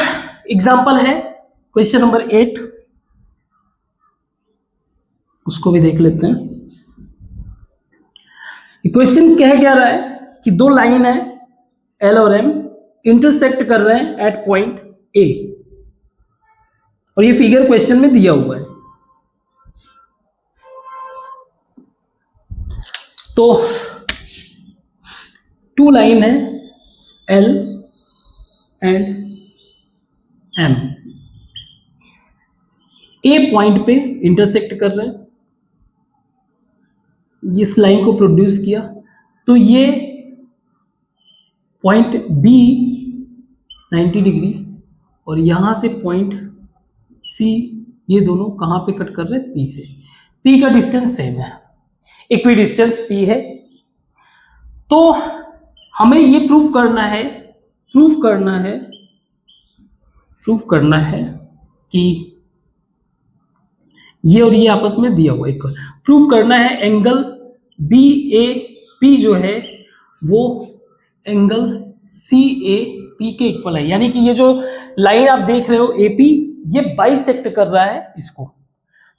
एग्जांपल है, क्वेश्चन नंबर 8, उसको भी देख लेते हैं। क्वेश्चन कह क्या रहा है कि दो लाइन है एल और एम इंटरसेक्ट कर रहे हैं एट पॉइंट ए, और ये फिगर क्वेश्चन में दिया हुआ है। तो टू लाइन है L and M, a point पे इंटरसेक्ट कर रहे हैं, इस लाइन को प्रोड्यूस किया, तो ये पॉइंट बी 90 डिग्री और यहां से पॉइंट सी, ये दोनों कहां पे कट कर रहे हैं, पी से। पी का डिस्टेंस सेम है, इक्वी डिस्टेंस पी है। तो हमें ये प्रूफ करना है कि ये और ये आपस में दिया हुआ, एक प्रूफ करना है एंगल बी ए पी जो है वो एंगल सी ए पी के इक्वल है, यानी कि ये जो लाइन आप देख रहे हो ए पी, ये बाइसेक्ट कर रहा है इसको।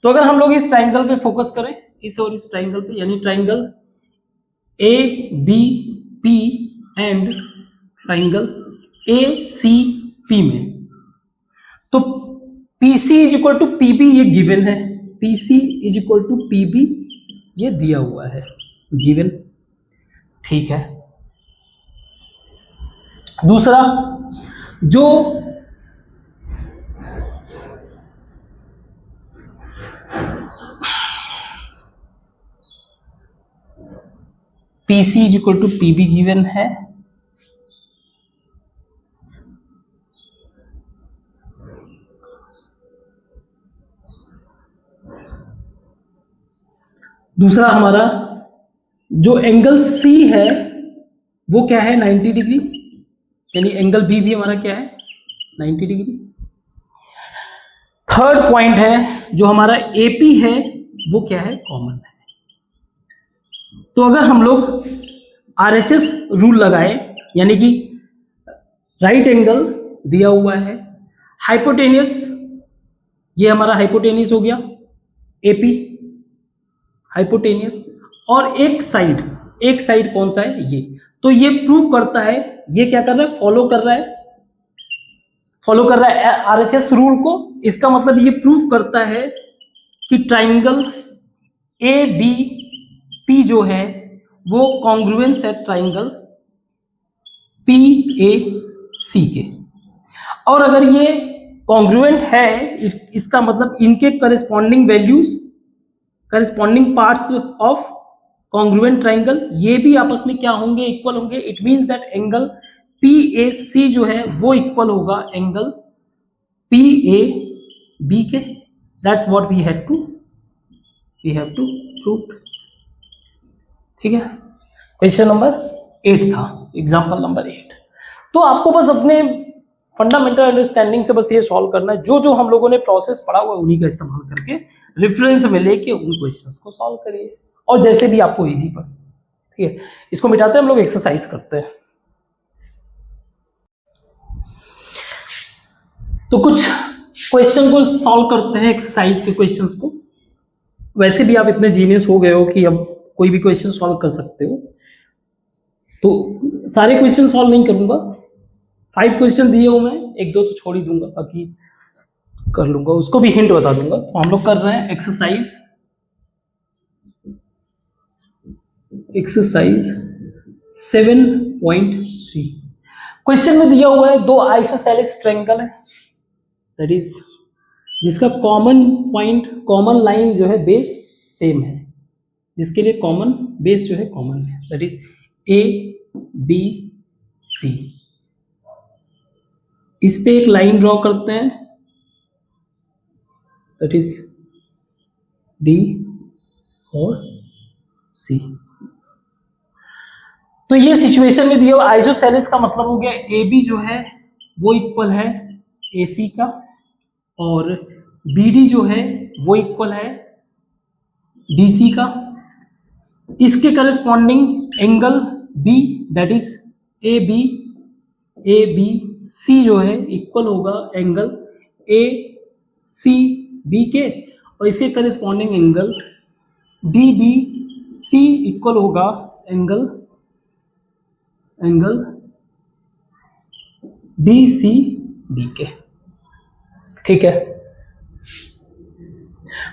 तो अगर हम लोग इस ट्राइंगल पे फोकस करें, इस और इस ट्राइंगल पे, यानी triangle A B P and triangle A C P में, तो PC is equal to PB ये गिवन है, PC is equal to PB ये दिया हुआ है, गिवन। ठीक है, दूसरा जो PC is equal to PB given है, दूसरा हमारा जो एंगल C है वो क्या है, 90 डिग्री, यानी एंगल B भी हमारा क्या है, 90 डिग्री। थर्ड पॉइंट है जो हमारा AP है वो क्या है, कॉमन है। तो अगर हम लोग RHS रूल लगाएं, यानी कि राइट एंगल दिया हुआ है, हाइपोटेनियस, ये हमारा हाइपोटेनियस हो गया AP हाइपोटेनियस, और एक साइड कौन सा है, ये। तो ये प्रूव करता है, ये क्या कर रहा है, फॉलो कर रहा है RHS रूल को। इसका मतलब ये प्रूव करता है कि ट्राइंगल ADP जो है वो कॉन्ग्रुएंस है ट्राइंगल PAC के। और अगर ये कॉन्ग्रुएंट है, इसका मतलब इनके corresponding parts of congruent triangle ये भी आपस में क्या होंगे, इक्वल होंगे। It means that angle PAC जो है वो इक्वल होगा एंगल PAB के। That's what we have to prove. ठीक है, क्वेश्चन नंबर 8 था, एग्जांपल नंबर 8। तो आपको बस अपने फंडामेंटल अंडरस्टैंडिंग से बस ये सॉल्व करना है, जो हम लोगों ने प्रोसेस पढ़ा हुआ है उन्हीं का इस्तेमाल करके रेफरेंस में लेके उन क्वेश्चंस को सॉल्व करिए, और जैसे भी आपको इजी पड़े। ठीक है, इसको मिटाते हैं हम लोग, एक्सरसाइज करते हैं। तो कुछ क्वेश्चन को सॉल्व करते हैं, एक्सरसाइज के क्वेश्चंस को। वैसे भी आप इतने जीनियस हो गए हो कि अब कोई भी क्वेश्चन सॉल्व कर सकते हो, तो सारे क्वेश्चन सॉल्व नहीं करूंगा। 5 क्वेश्चन दिए हूं मैं, 1-2 तो छोड़ ही दूंगा, बाकी कर लूंगा, उसको भी हिंट बता दूंगा। तो हम लोग कर रहे हैं एक्सरसाइज 7.3। क्वेश्चन में दिया हुआ है 2 आइसोसेलेस ट्रायंगल है, दैट इज जिसका कॉमन लाइन जो है बेस सेम है, जिसके लिए कॉमन बेस जो है कॉमन है, दैट इज ABC। इस पे एक लाइन ड्रॉ करते हैं, दैट इज D और C। तो ये सिचुएशन में दिया हुआ आइसोसेलेस का मतलब हो गया AB जो है वो इक्वल है AC का, और BD जो है वो इक्वल है DC का। इसके corresponding angle B that is ABC जो है इक्वल होगा एंगल ACB के, और इसके करस्पॉन्डिंग एंगल DBC इक्वल होगा एंगल DCB के। ठीक है,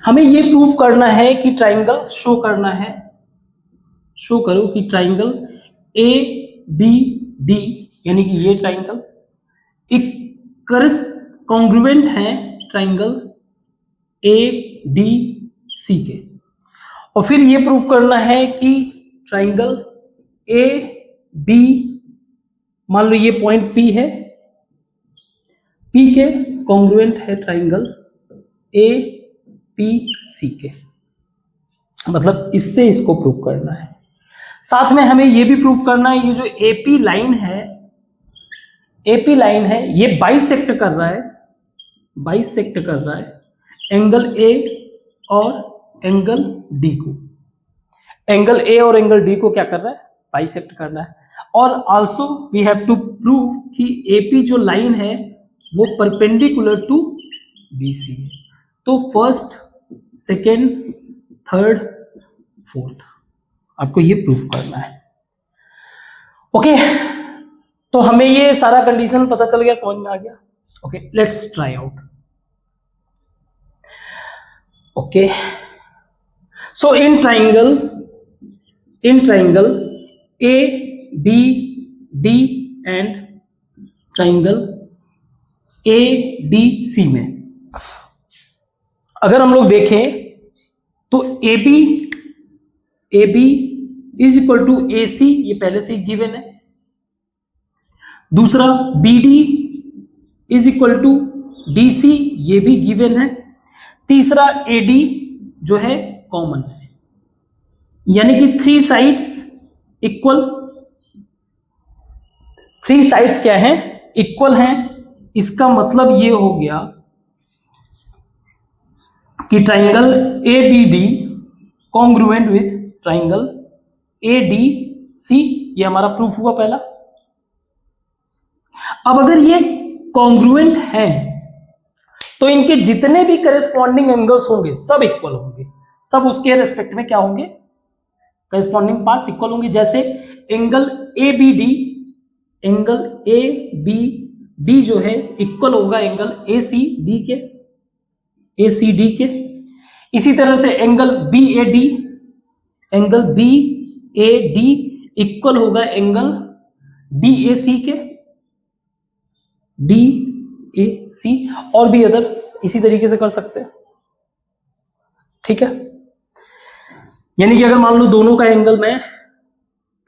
हमें ये प्रूव करना है कि ट्राइंगल शो करो कि ट्राइंगल ABD यानी कि ये ट्राइंगल एक कॉन्ग्रुएंट है ट्राइंगल ए डी सी के। और फिर ये प्रूफ करना है कि ट्राइंगल ए बी, मान लो ये पॉइंट पी है, पी के कॉन्ग्रुएंट है ट्राइंगल ए पी सी के। मतलब इससे इसको प्रूफ करना है। साथ में हमें ये भी प्रूफ करना है, ये जो एपी लाइन है, एपी लाइन है, ये बाइसेक्ट कर रहा है, बाइसेक्ट कर रहा है एंगल ए और एंगल डी को। एंगल ए और एंगल डी को क्या कर रहा है? बाइसेक्ट करना है। और also we have to prove कि एपी जो लाइन है वो परपेंडिकुलर टू बीसी है। तो फर्स्ट, सेकेंड, थर्ड, फोर्थ आपको ये प्रूफ करना है। ओके, तो हमें ये सारा कंडीशन पता चल गया, समझ में आ गया। Okay, let's try out. Okay, so in triangle A B D and triangle A D C में अगर हम लोग देखें तो A B is equal to A C, ये पहले से ही गिवन है। दूसरा B D is equal to D C, ये भी गिवन है। तीसरा ए डी जो है कॉमन है, यानी कि three sides equal, three sides क्या है? इक्वल हैं। इसका मतलब ये हो गया कि triangle A B D congruent with triangle A D C, ये हमारा प्रूफ हुआ पहला। अब अगर ये कॉन्ग्रुएंट है तो इनके जितने भी करेस्पॉन्डिंग एंगल्स होंगे सब इक्वल होंगे, सब उसके रेस्पेक्ट में क्या होंगे? करेस्पॉन्डिंग पार्ट्स इक्वल होंगे। जैसे angle A B D, angle A B D जो है इक्वल होगा एंगल ए सी डी के, ए सी डी के। इसी तरह से angle B A D, angle B A D equal होगा एंगल डी ए सी के, डी ए सी। और भी अदर इसी तरीके से कर सकते हैं, ठीक है। यानी कि अगर मान लो दोनों का एंगल में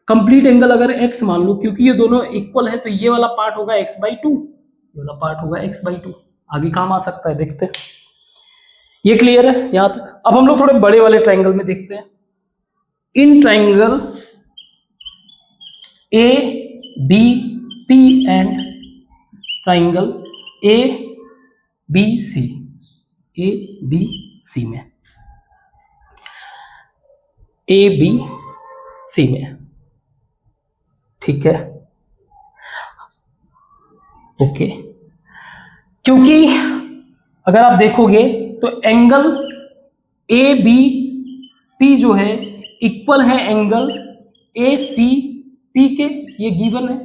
कंप्लीट एंगल अगर x मान लो, क्योंकि ये दोनों इक्वल है तो ये वाला पार्ट होगा x/2, ये वाला पार्ट होगा x/2। आगे काम आ सकता है, देखते हैं। ये क्लियर है यहां तक? अब हम लोग थोड़े बड़े वाले ट्राइंगल में देखते हैं। इन triangle A B P and triangle A B C, A B C में, ए बी सी में, ठीक है। ओके, क्योंकि अगर आप देखोगे तो एंगल ए बी पी जो है इक्वल है एंगल ए सी पी के, ये गिवन है।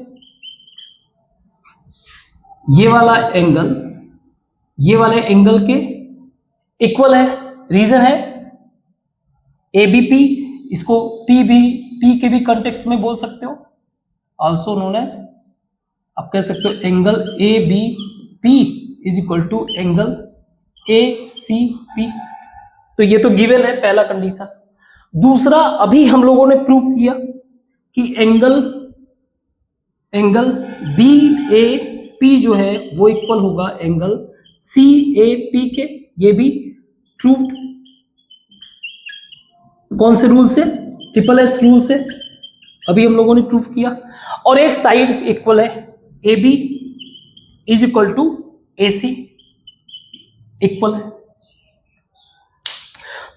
ये वाला एंगल ये वाले एंगल के इक्वल है। रीजन है ए बी पी, इसको पी बी पी के भी कॉन्टेक्स्ट में बोल सकते हो, ऑल्सो नोन एज, आप कह सकते हो angle A B P is equal to angle A C P. तो ये तो गिवन है, पहला कंडीशन। दूसरा, अभी हम लोगों ने प्रूफ किया कि एंगल बी ए पी जो है वो इक्वल होगा एंगल सी ए पी के, ये भी प्रूव्ड। कौन से रूल से? ट्रिपल एस रूल से अभी हम लोगों ने प्रूफ किया। और एक साइड इक्वल है, A B is equal to A C, equal है।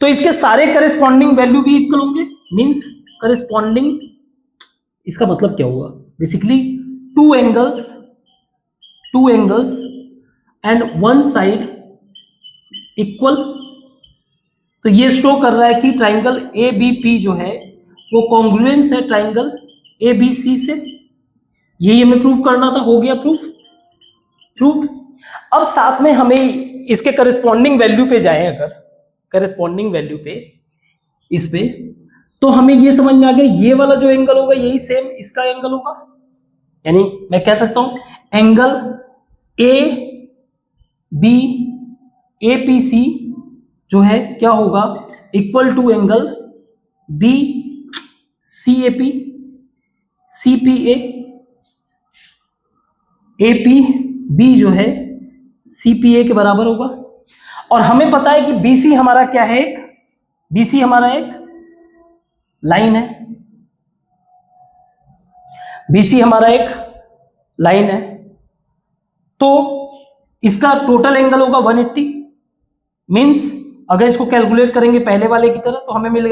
तो इसके सारे करेस्पॉन्डिंग वैल्यू भी इक्वल होंगे। मींस करेस्पॉन्डिंग, इसका मतलब क्या होगा? Basically two angles and one side equal. तो ये शो कर रहा है कि ट्राइंगल ए बी पी जो है वो कॉन्ग्रुएंस है ट्राइंगल ए बी सी से। यही हमें प्रूव करना था, हो गया प्रूफ। अब साथ में हमें इसके करेस्पॉन्डिंग वैल्यू पे जाए, अगर करेस्पॉन्डिंग वैल्यू पे इस पे, तो हमें ये समझ में आ गया ये वाला जो एंगल होगा यही सेम इसका एंगल होगा। यानी मैं कह सकता हूं angle A B A P C जो है क्या होगा, equal to angle B C A P, C P A P B जो है सी पी ए के बराबर होगा। और हमें पता है कि बी सी हमारा क्या है, एक बी सी हमारा एक लाइन है, बी सी हमारा एक लाइन है, तो इसका टोटल एंगल होगा 180। मीन्स अगर इसको कैलकुलेट करेंगे पहले वाले की तरह तो हमें मिल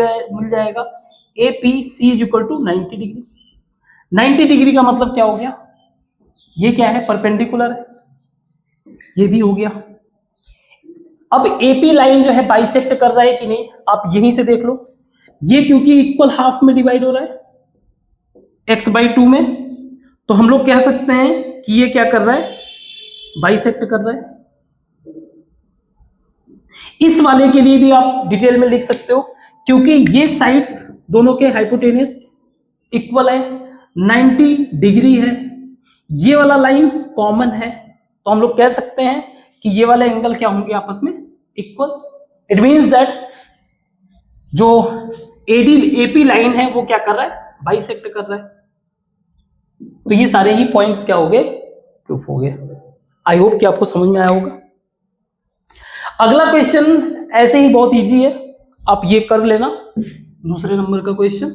जाएगा A P C is equal to 90 degree. 90 degree का मतलब क्या हो गया, ये क्या है, परपेंडिकुलर है, ये भी हो गया। अब एपी लाइन जो है बाइसेक्ट कर रहा है कि नहीं, आप यहीं से देख लो। ये क्योंकि इक्वल हाफ में डिवाइड हो रहा है x/2 में, तो हम लोग कह सकते हैं कि ये क्या कर रहा है, बाइसेक्ट कर रहा है। इस वाले के लिए भी आप डिटेल में लिख सकते हो, क्योंकि ये साइड्स दोनों के हाइपोटेनस इक्वल है, 90 डिग्री है, ये वाला लाइन कॉमन है, तो हम लोग कह सकते हैं कि ये वाले एंगल क्या होंगे आपस में, इक्वल। इट मींस दैट जो एपी लाइन है वो क्या कर रहा है, बाइसेक्ट कर रहा है। तो ये सारे ही पॉइंट्स क्या हो गए, प्रूफ हो गए। आई होप कि आपको समझ में आया होगा। अगला क्वेश्चन ऐसे ही बहुत इजी है, आप ये कर लेना। दूसरे नंबर का क्वेश्चन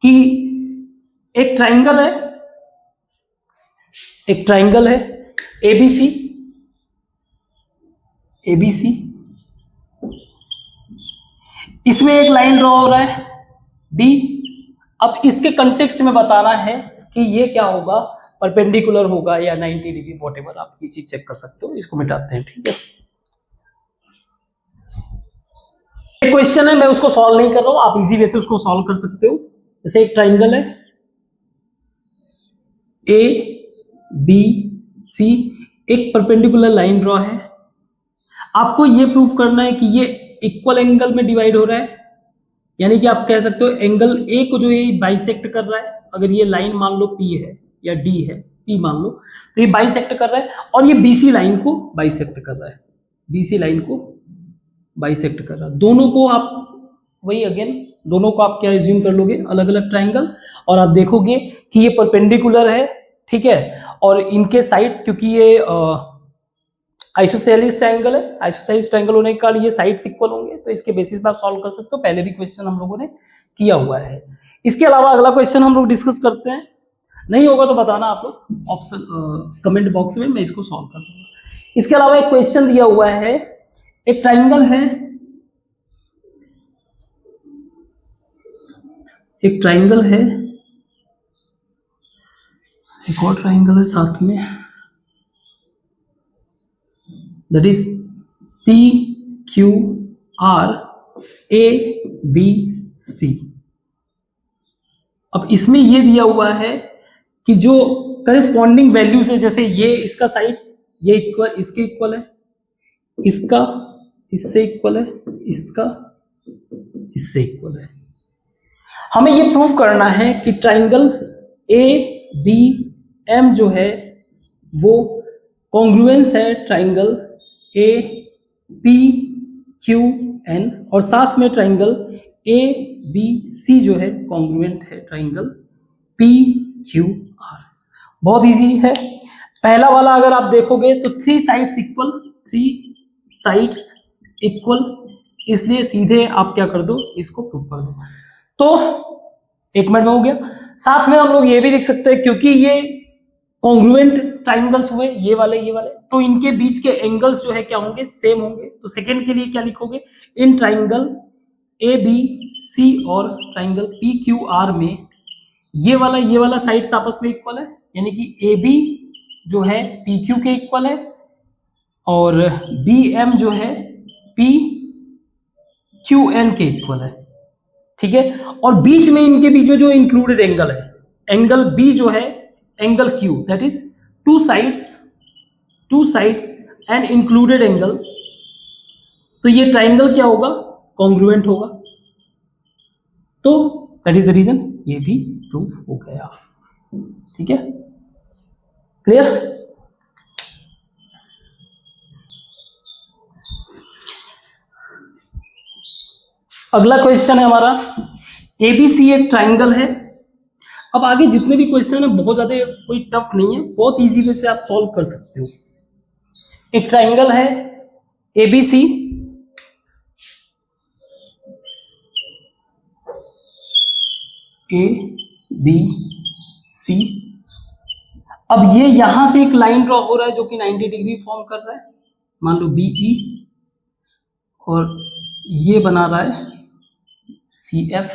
कि एक ट्राइंगल है एबीसी, इसमें एक लाइन ड्रॉ हो रहा है डी। अब इसके कंटेक्स्ट में बताना है कि ये क्या होगा, परपेंडिकुलर होगा या 90 डिग्री, वॉटेवर आप ये चीज चेक कर सकते हो। इसको मिटाते हैं, ठीक है। एक क्वेश्चन है, मैं उसको सॉल्व नहीं कर रहा हूं, आप इजी वे से उसको सॉल्व कर सकते हो। जैसे एक ट्राइंगल है ए बी सी, एक परपेंडिकुलर लाइन ड्रॉ है, आपको ये प्रूफ करना है कि ये इक्वल एंगल में डिवाइड हो रहा है, यानी कि आप कह सकते हो एंगल ए को जो ये बाइसेक्ट कर रहा है, अगर ये लाइन मान लो पी है या डी है, पी मान लो, तो ये बाइसेक्ट कर रहा है, और ये बीसी लाइन को बाइसेक्ट कर रहा है, बीसी लाइन को बाइसेक्ट कर रहा है। दोनों को आप वही अगेन, दोनों को आप क्या एज्यूम कर लोगे, अलग अलग ट्राइंगल, और आप देखोगे कि ये परपेंडिकुलर है, ठीक है, और इनके साइड्स, क्योंकि ये आइसोसेलेस ट्रायंगल है, आइसोसेलेस ट्रायंगल होने के कारण ये साइड्स इक्वल होंगे, तो इसके बेसिस पे आप सॉल्व कर सकते हो। पहले भी क्वेश्चन हम लोगों ने किया हुआ है। इसके अलावा अगला क्वेश्चन हम लोग डिस्कस करते हैं, नहीं होगा तो बताना आप लोग ऑप्शन कमेंट बॉक्स में, मैं इसको सॉल्व कर दूंगा। इसके अलावा एक क्वेश्चन दिया हुआ है, एक ट्राइंगल है, एक ट्राइंगल है, एक और ट्राइंगल है साथ में, that is P Q R A B C। अब इसमें ये दिया हुआ है कि जो करेस्पॉन्डिंग वैल्यूज है, जैसे ये इसका साइड्स ये इक्वल, इसके इक्वल है, इसका इससे इक्वल है, इसका इससे इक्वल है। हमें ये प्रूव करना है कि ट्राइंगल ए बी एम जो है वो कॉन्ग्रुएंस है triangle A P Q N, और साथ में ट्राइंगल ए बी सी जो है कॉन्ग्रुएंट है ट्राइंगल पी क्यू आर। बहुत इजी है। पहला वाला अगर आप देखोगे तो 3 साइड्स इक्वल, 3 साइड्स इक्वल, इसलिए सीधे आप क्या कर दो, इसको प्रूव कर दो, तो 1 मिनट में हो गया। साथ में हम लोग ये भी लिख सकते हैं, क्योंकि ये कॉन्ग्रुएंट ट्राइंगल्स हुए ये वाले, तो इनके बीच के एंगल्स जो है क्या होंगे, सेम होंगे। तो सेकंड के लिए क्या लिखोगे, इन ट्राइंगल ए बी सी और ट्राइंगल पी क्यू आर में ये वाला साइड्स आपस में इक्वल है, यानी कि ए बी जो है पी क्यू के इक्वल है, और बी एम जो है पी क्यू एन के इक्वल है, ठीक है। और बीच में, इनके बीच में जो इंक्लूडेड एंगल है, एंगल बी जो है angle Q, that is 2 sides and included angle, तो ये ट्राइंगल क्या होगा, कॉन्ग्रुएंट होगा। तो दैट इज द रीजन, ये भी प्रूफ हो गया, ठीक है, क्लियर। अगला क्वेश्चन है हमारा, एबीसी एक ट्राइंगल है। अब आगे जितने भी क्वेश्चन है बहुत ज्यादा कोई टफ नहीं है, बहुत इजी वे से आप सॉल्व कर सकते हो। एक ट्राइंगल है एबीसी, ए बी सी। अब ये यहां से एक लाइन ड्रॉ हो रहा है जो कि 90 डिग्री फॉर्म कर रहा है, मान लो बीई, और ये बना रहा है सी एफ।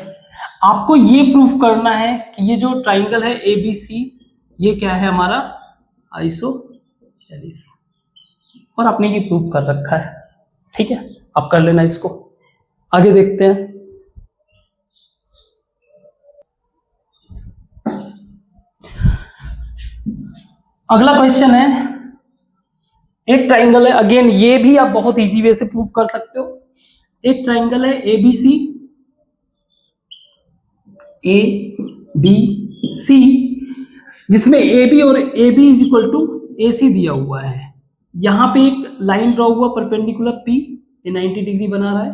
आपको ये प्रूफ करना है कि ये जो ट्राइंगल है एबीसी ये क्या है हमारा आइसोसेलिस, और आपने ये प्रूफ कर रखा है। ठीक है, आप कर लेना इसको। आगे देखते हैं। अगला क्वेश्चन है, एक ट्राइंगल है, अगेन ये भी आप बहुत इजी वे से प्रूफ कर सकते हो। एक ट्राइंगल है एबीसी, ए बी सी, जिसमें ए बी और A B is equal to A C दिया हुआ है। यहां पे एक लाइन ड्रॉ हुआ परपेंडिकुलर पी, ये 90 डिग्री बना रहा है।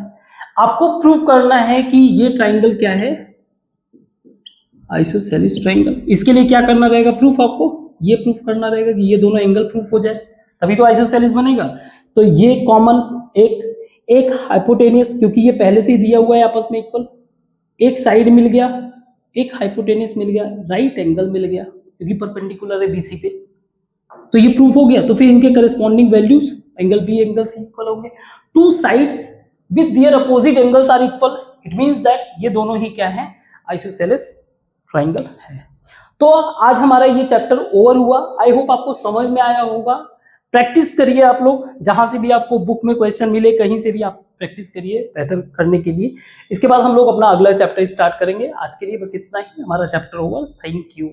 आपको प्रूव करना है कि ये ट्राइंगल क्या है आइसोसेलिस ट्राइंगल। इसके लिए क्या करना रहेगा प्रूफ, आपको ये प्रूफ करना रहेगा कि ये दोनों एंगल प्रूफ हो जाए, तभी तो आइसोसेलिस बनेगा। तो ये कॉमन एक हाइपोटेनियस, क्योंकि ये पहले से ही दिया हुआ है आपस में इक्वल, एक साइड मिल गया, एक हाइपोटेनियस मिल गया, राइट एंगल मिल गया क्योंकि परपेंडिकुलर है बीसी पे, तो ये प्रूफ हो गया। तो फिर इनके corresponding values angle B angle C equal होंगे। Two sides with their opposite angles are equal, it means that ये दोनों ही क्या है आइसोसेलिस ट्राइंगल है। तो आज हमारा ये चैप्टर ओवर हुआ। आई होप आपको समझ में आया होगा। प्रैक्टिस करिए आप लोग, जहां से भी आपको बुक में क्वेश्चन मिले कहीं से भी आप प्रैक्टिस करिए बेहतर करने के लिए। इसके बाद हम लोग अपना अगला चैप्टर स्टार्ट करेंगे। आज के लिए बस इतना ही, हमारा चैप्टर ओवर। Thank you.